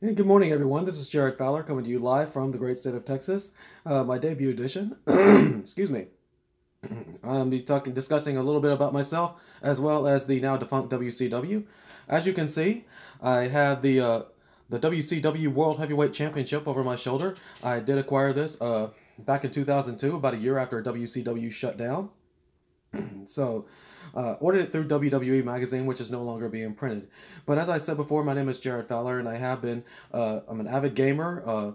Hey, good morning, everyone. This is Jared Fowler coming to you live from the great state of Texas. My debut edition. Excuse me. I'll be discussing a little bit about myself as well as the now defunct WCW. As you can see, I have the WCW World Heavyweight Championship over my shoulder. I did acquire this back in 2002, about a year after WCW shut down. So, ordered it through WWE Magazine, which is no longer being printed. But as I said before, my name is Jared Fowler, and I have been, I'm an avid gamer,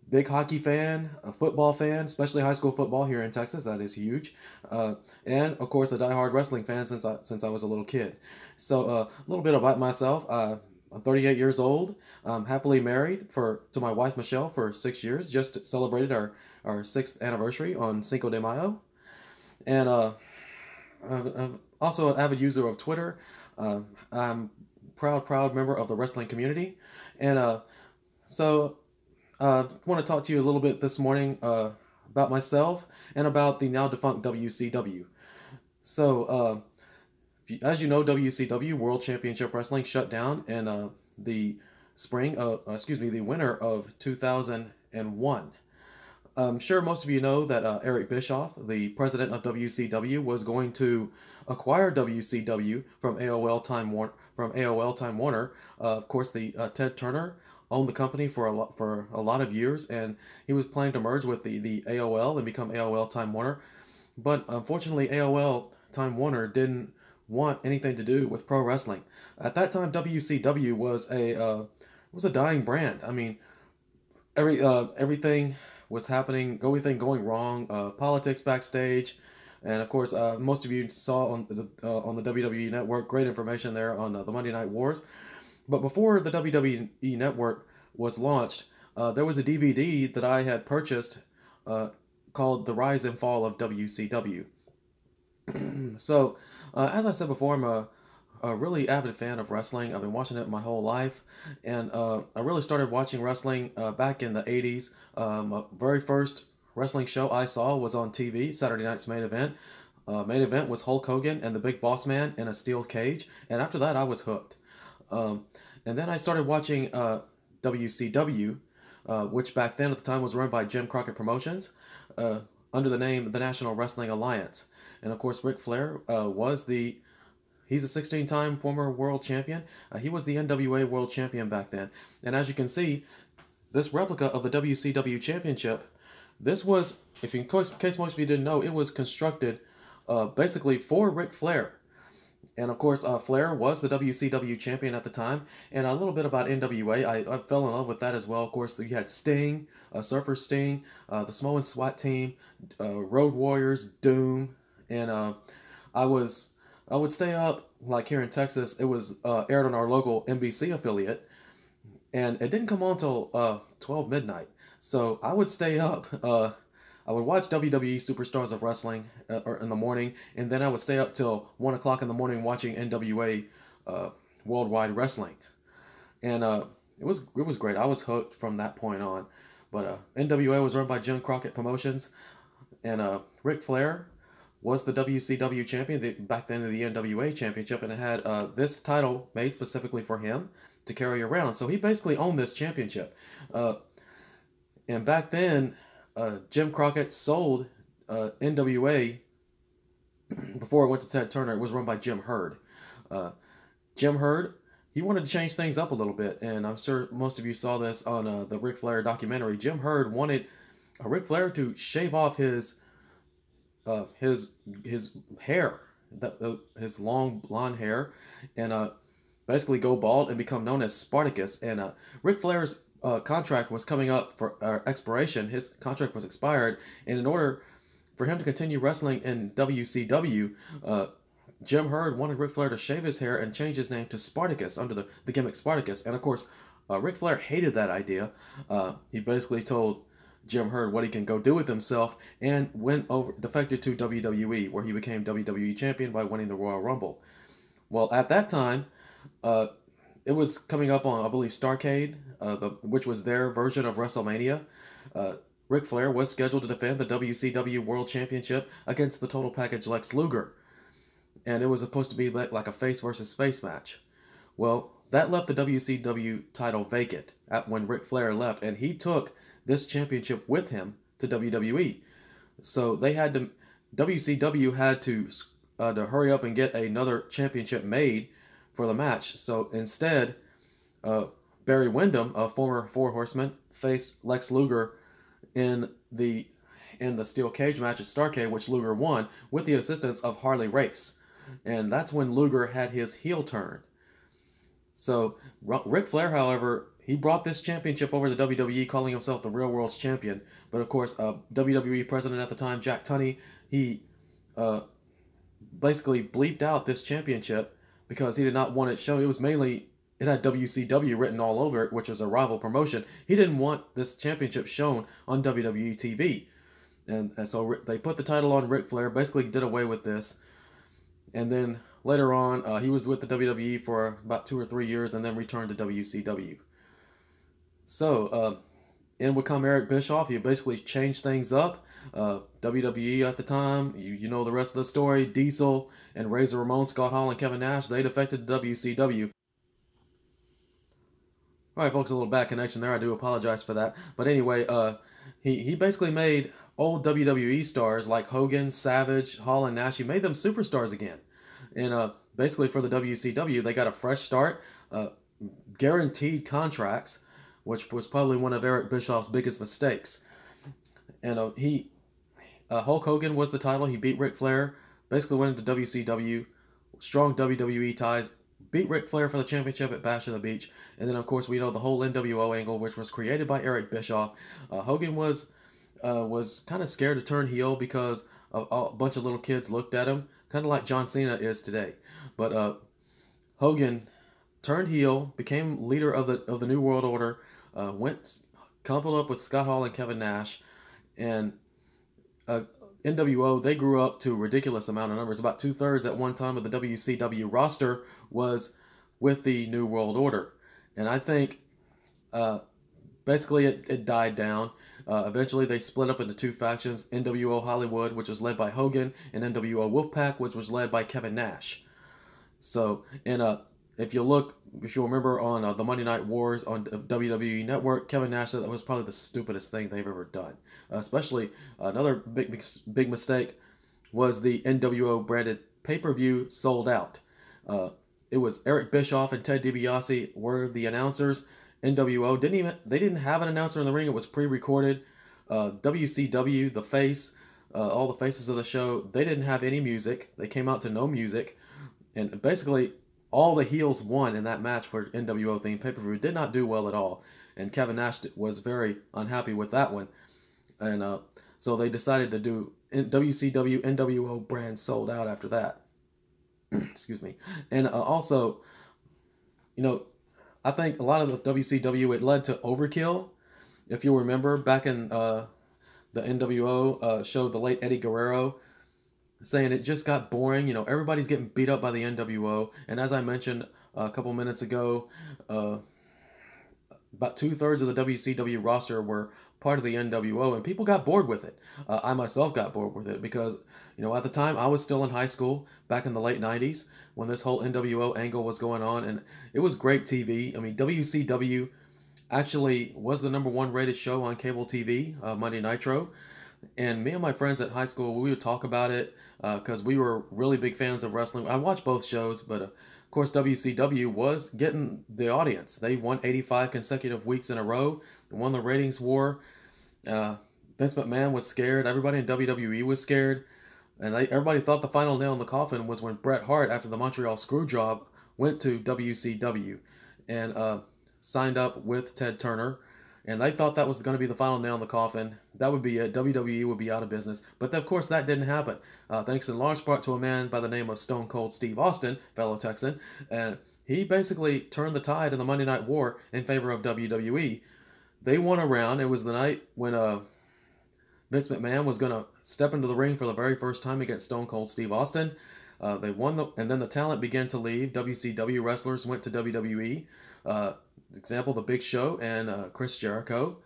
big hockey fan, a football fan, especially high school football here in Texas. That is huge. And of course, a diehard wrestling fan since I was a little kid. So, a little bit about myself. I'm 38 years old. I'm happily married to my wife Michelle for 6 years. Just celebrated our sixth anniversary on Cinco de Mayo. And I'm also an avid user of Twitter. I'm proud member of the wrestling community, and I want to talk to you a little bit this morning about myself and about the now defunct WCW. So, as you know, WCW World Championship Wrestling shut down in the winter of 2001. I'm sure most of you know that Eric Bischoff, the president of WCW, was going to acquire WCW from AOL Time Warner. Of course, the Ted Turner owned the company for a lot of years, and he was planning to merge with the AOL and become AOL Time Warner. But unfortunately, AOL Time Warner didn't want anything to do with pro wrestling. At that time, WCW was a dying brand. I mean, everything going wrong, politics backstage, and of course, most of you saw on the WWE Network great information there on the Monday Night Wars. But before the WWE Network was launched, there was a DVD that I had purchased called "The Rise and Fall of WCW." So, as I said before, I'm a really avid fan of wrestling. I've been watching it my whole life, and I really started watching wrestling back in the 80s. My very first wrestling show I saw was on TV, Saturday Night's Main Event. Main event was Hulk Hogan and the Big Boss Man in a steel cage, and after that, I was hooked. Um, and then I started watching WCW, which back then at the time was run by Jim Crockett Promotions, uh, under the name the National Wrestling Alliance. And of course, Ric Flair he's a 16-time former world champion. He was the NWA world champion back then. And as you can see, this replica of the WCW championship, this was, in case most of you didn't know, it was constructed basically for Ric Flair. And of course, Flair was the WCW champion at the time. And a little bit about NWA, I fell in love with that as well. Of course, you had Sting, Surfer Sting, the Samoan SWAT team, Road Warriors, Doom, and I was I would stay up like here in Texas. It was aired on our local NBC affiliate, and it didn't come on till 12 midnight. So I would stay up. I would watch WWE Superstars of Wrestling or in the morning, and then I would stay up till 1 o'clock in the morning watching NWA Worldwide Wrestling, and it was great. I was hooked from that point on. But NWA was run by Jim Crockett Promotions, and Ric Flair was the WCW champion, back then the NWA championship, and it had this title made specifically for him to carry around. So he basically owned this championship. Uh, and back then, Jim Crockett sold NWA before it went to Ted Turner. It was run by Jim Herd. Uh, Jim Herd, he wanted to change things up a little bit, and I'm sure most of you saw this on the Ric Flair documentary. Jim Herd wanted Ric Flair to shave off his hair, his long blonde hair, and basically go bald and become known as Spartacus. And Ric Flair's contract was coming up for expiration. His contract was expired, and in order for him to continue wrestling in WCW, Jim Herd wanted Ric Flair to shave his hair and change his name to Spartacus under the gimmick Spartacus. And of course, Ric Flair hated that idea. He basically told Jim Herd what he can go do with himself, and defected to WWE, where he became WWE champion by winning the Royal Rumble. Well, at that time, uh, it was coming up on, I believe, Starcade, which was their version of WrestleMania. Uh, Ric Flair was scheduled to defend the WCW World Championship against the Total Package Lex Luger, and it was supposed to be like a face versus face match. Well, that left the WCW title vacant when Ric Flair left, and he took this championship with him to WWE. So they had to, WCW had to hurry up and get another championship made for the match. So instead, uh, Barry Windham, a former Four Horseman, faced Lex Luger in the steel cage match at Starrcade, which Luger won with the assistance of Harley Race, and that's when Luger had his heel turn. So Ric Flair, however, he brought this championship over to WWE, calling himself the Real World's Champion. But of course, WWE president at the time, Jack Tunney, he uh, basically bleeped out this championship because he did not want it shown. It was mainly, it had WCW written all over it, which was a rival promotion. He didn't want this championship shown on WWE TV. And so they put the title on Ric Flair, basically did away with this. And then later on, he was with the WWE for about 2 or 3 years and then returned to WCW. So, in would come Eric Bischoff. He basically changed things up. WWE at the time, you know the rest of the story. Diesel and Razor Ramon, Scott Hall, and Kevin Nash, they defected to WCW. Alright, folks, a little bad connection there. I do apologize for that. But anyway, he basically made old WWE stars like Hogan, Savage, Hall, and Nash. He made them superstars again. And basically for the WCW, they got a fresh start, guaranteed contracts, which was probably one of Eric Bischoff's biggest mistakes. And Hulk Hogan was the title. He beat Ric Flair, basically went into WCW, strong WWE ties, beat Ric Flair for the championship at Bash of the Beach. And then, of course, we know the whole NWO angle, which was created by Eric Bischoff. Hogan was kind of scared to turn heel because a bunch of little kids looked at him, kind of like John Cena is today. But Hogan turned heel, became leader of the New World Order, coupled up with Scott Hall and Kevin Nash, and NWO, they grew up to a ridiculous amount of numbers. About 2/3 at one time of the WCW roster was with the New World Order. And I think basically it died down. Eventually they split up into two factions, NWO Hollywood, which was led by Hogan, and NWO Wolfpack, which was led by Kevin Nash. So, and if you remember on the Monday Night Wars on WWE Network, Kevin Nash said that was probably the stupidest thing they've ever done. Especially another big mistake was the NWO branded pay-per-view sold out. It was Eric Bischoff and Ted DiBiase were the announcers. NWO didn't have an announcer in the ring. It was pre-recorded. WCW, the face, all the faces of the show, they didn't have any music. They came out to no music, and basically all the heels won in that match for NWO themed pay-per-view. Did not do well at all, and Kevin Nash was very unhappy with that one, and so they decided to do WCW NWO brand sold out after that. Excuse me. And also, you know, I think a lot of the WCW, it led to overkill. If you remember back in the NWO show, the late Eddie Guerrero saying it just got boring. You know, everybody's getting beat up by the NWO. And as I mentioned a couple minutes ago, about 2/3 of the WCW roster were part of the NWO, and people got bored with it. I myself got bored with it because, you know, at the time I was still in high school back in the late 90s when this whole NWO angle was going on, and it was great TV. I mean, WCW actually was the #1 rated show on cable TV, Monday Nitro, and me and my friends at high school, we would talk about it because we were really big fans of wrestling. I watched both shows, but of course WCW was getting the audience. They won 85 consecutive weeks in a row, won the ratings war. Vince McMahon was scared. Everybody in WWE was scared. And everybody thought the final nail in the coffin was when Bret Hart, after the Montreal Screwjob, went to WCW and signed up with Ted Turner. And they thought that was going to be the final nail in the coffin. That would be it. WWE would be out of business. But of course, that didn't happen. Thanks in large part to a man by the name of Stone Cold Steve Austin, fellow Texan. And he basically turned the tide in the Monday Night War in favor of WWE. They won a round. It was the night when Vince McMahon was going to step into the ring for the very first time against Stone Cold Steve Austin. They won, and then the talent began to leave. WCW wrestlers went to WWE. Example, The Big Show and Chris Jericho.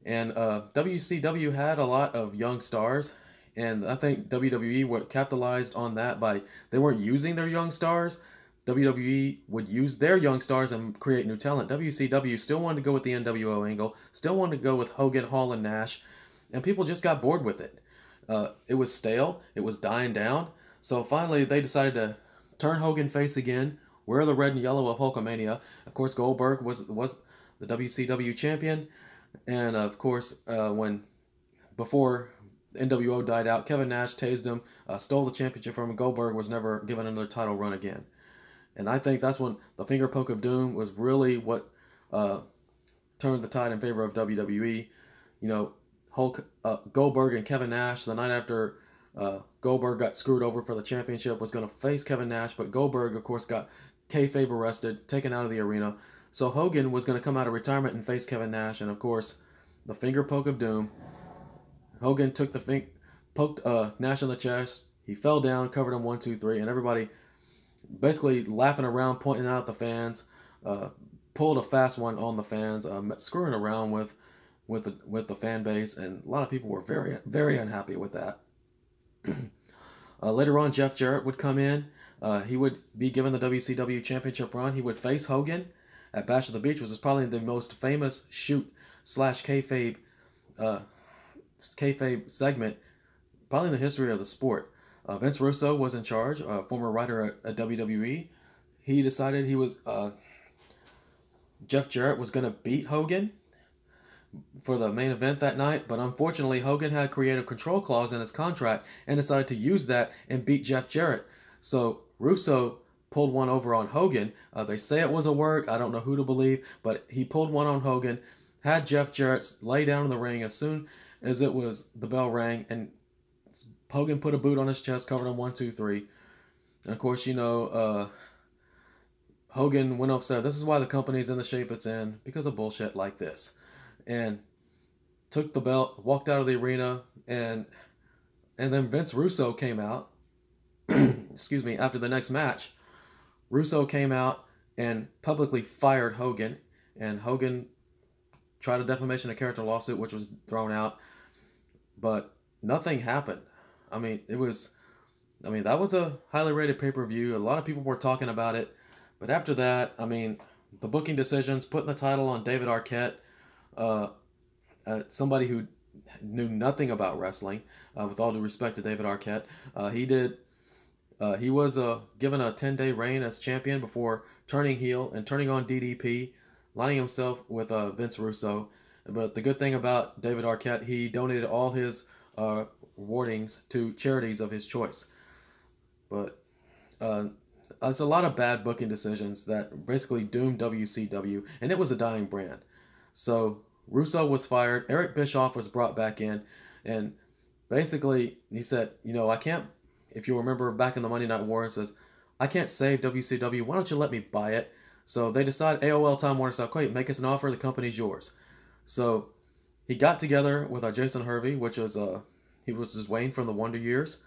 And WCW had a lot of young stars, and I think WWE capitalized on that by they weren't using their young stars, WWE would use their young stars and create new talent. WCW still wanted to go with the NWO angle, still wanted to go with Hogan, Hall, and Nash, and people just got bored with it. It was stale, it was dying down, so finally they decided to turn Hogan face again, wear the red and yellow of Hulkamania. Of course, Goldberg was the WCW champion, and of course, when before NWO died out, Kevin Nash tased him, stole the championship from him. Goldberg was never given another title run again. And I think that's when the finger poke of doom was really what turned the tide in favor of WWE. You know, Goldberg and Kevin Nash, the night after Goldberg got screwed over for the championship, was going to face Kevin Nash, but Goldberg, of course, got kayfabe arrested, taken out of the arena. So Hogan was going to come out of retirement and face Kevin Nash, and of course, the finger poke of doom. Hogan took poked Nash in the chest. He fell down, covered him 1, 2, 3, and everybody basically laughing around, pointing out at the fans, pulled a fast one on the fans, screwing around with the fan base, and a lot of people were very unhappy with that. Later on, Jeff Jarrett would come in. He would be given the WCW Championship run. He would face Hogan at Bash of the Beach, which is probably the most famous shoot/kayfabe segment probably in the history of the sport. Vince Russo was in charge, former writer at WWE. He decided Jeff Jarrett was going to beat Hogan for the main event that night, but unfortunately Hogan had a creative control clause in his contract and decided to use that and beat Jeff Jarrett. So Russo pulled one over on Hogan. They say it was a work. I don't know who to believe, but he pulled one on Hogan, had Jeff Jarrett lay down in the ring as soon as the bell rang, and Hogan put a boot on his chest, covered him 1, 2, 3. And of course, you know, Hogan went upstairs. This is why the company's in the shape it's in, because of bullshit like this. And took the belt, walked out of the arena, and then Vince Russo came out. Excuse me. After the next match, Russo came out and publicly fired Hogan, and Hogan tried a defamation of character lawsuit, which was thrown out, but nothing happened. I mean, that was a highly rated pay-per-view. A lot of people were talking about it, but after that, I mean, the booking decisions, putting the title on David Arquette, somebody who knew nothing about wrestling, with all due respect to David Arquette, he was given a 10-day reign as champion before turning heel and turning on DDP, lining himself with Vince Russo. But the good thing about David Arquette, he donated all his awardings to charities of his choice. But it's a lot of bad booking decisions that basically doomed WCW, and it was a dying brand. So Russo was fired. Eric Bischoff was brought back in, and basically he said, you know, I can't, if you remember back in the Monday Night War, it says, I can't save WCW. Why don't you let me buy it? So they decided, AOL Time Warner said, okay, make us an offer. The company's yours. So he got together with Jason Hervey, which was Wayne from the Wonder Years,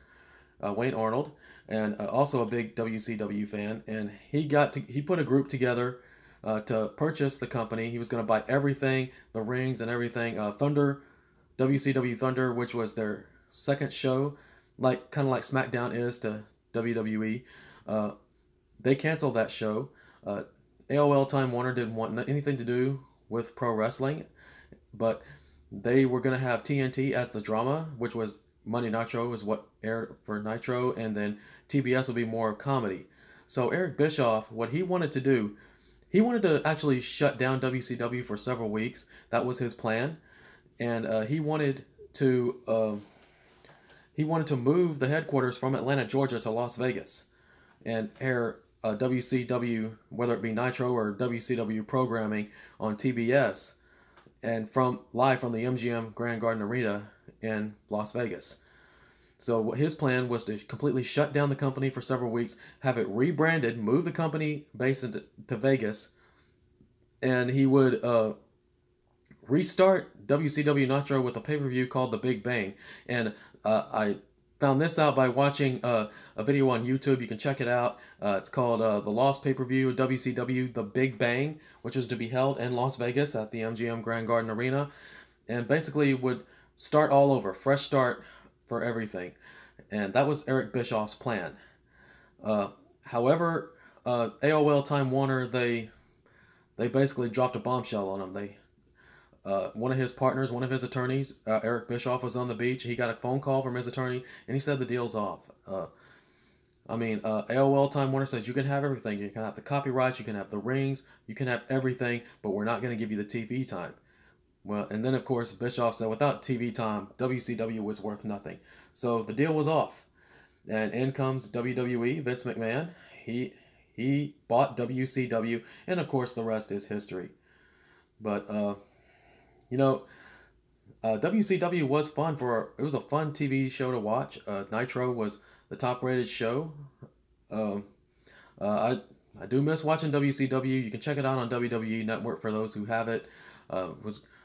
Wayne Arnold, and also a big WCW fan. And he put a group together to purchase the company. He was going to buy everything, the rings and everything. WCW Thunder, which was their second show, kind of like SmackDown is to WWE. They canceled that show. AOL Time Warner didn't want anything to do with pro wrestling, but they were going to have TNT as the drama, which was Monday Nitro is what aired for Nitro, and then TBS would be more comedy. So Eric Bischoff, what he wanted to do, he wanted to actually shut down WCW for several weeks. That was his plan, and he wanted to move the headquarters from Atlanta, Georgia, to Las Vegas, and air WCW, whether it be Nitro or WCW programming on TBS, and live from the MGM Grand Garden Arena in Las Vegas. So his plan was to completely shut down the company for several weeks, have it rebranded, move the company base to Vegas, and he would restart WCW Nitro with a pay-per-view called The Big Bang. And I found this out by watching a video on YouTube. You can check it out. It's called The Lost Pay-Per-View WCW The Big Bang, which is to be held in Las Vegas at the MGM Grand Garden Arena, and basically would start all over, fresh start for everything. And that was Eric Bischoff's plan. However, AOL Time Warner, they basically dropped a bombshell on him. One of his partners, one of his attorneys, Eric Bischoff, was on the beach. He got a phone call from his attorney, and he said the deal's off. AOL Time Warner says you can have everything. You can have the copyrights, you can have the rings, you can have everything, but we're not going to give you the TV time. Well, and then of course Bischoff said without TV time, WCW was worth nothing. So the deal was off, and in comes WWE. Vince McMahon. He bought WCW, and of course the rest is history. But WCW was fun it was a fun TV show to watch. Nitro was the top rated show. I do miss watching WCW. You can check it out on WWE Network for those who have it.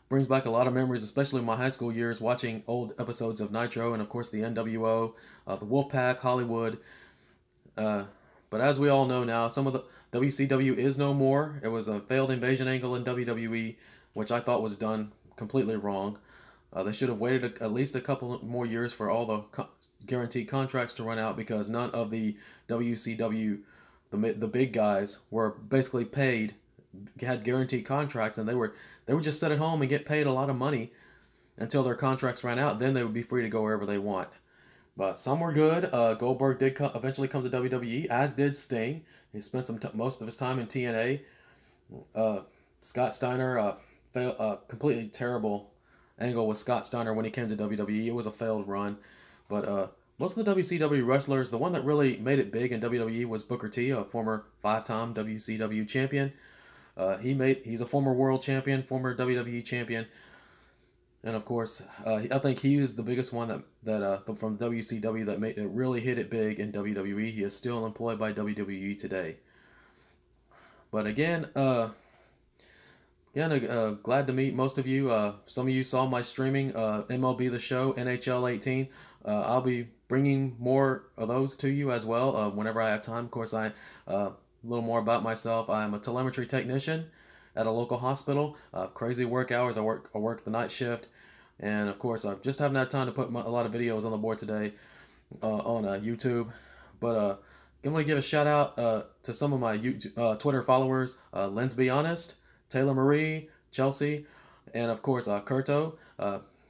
Brings back a lot of memories, especially my high school years, watching old episodes of Nitro and of course the NWO, the Wolfpack, Hollywood. But as we all know now, some of the WCW is no more. It was a failed invasion angle in WWE, which I thought was done completely wrong. They should have waited at least a couple more years for all the guaranteed contracts to run out, because none of the WCW, the big guys, were basically paid, had guaranteed contracts, and they would just sit at home and get paid a lot of money until their contracts ran out. Then they would be free to go wherever they want. But some were good. Goldberg did eventually come to WWE, as did Sting. He spent most of his time in TNA. Scott Steiner, completely terrible angle with Scott Steiner when he came to WWE. It was a failed run. But most of the WCW wrestlers, the one that really made it big in WWE was Booker T, a former 5-time WCW champion. He's a former world champion, former WWE champion. And of course, I think he is the biggest one that from WCW that really hit it big in WWE. He is still employed by WWE today. But again, glad to meet most of you. Some of you saw my streaming MLB The Show, NHL 18. I'll be bringing more of those to you as well whenever I have time. Of course, a little more about myself. I'm a telemetry technician at a local hospital. Crazy work hours. I work the night shift, and of course I just haven't had time to put a lot of videos on the board today on YouTube. But I'm going to give a shout out to some of my Twitter followers: Lens Be Honest, Taylor Marie, Chelsea, and of course Kurto.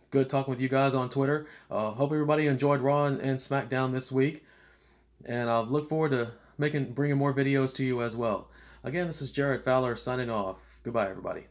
Good talking with you guys on Twitter. Hope everybody enjoyed Raw and SmackDown this week, and I look forward to bringing more videos to you as well. Again, this is Jared Fowler signing off. Goodbye, everybody.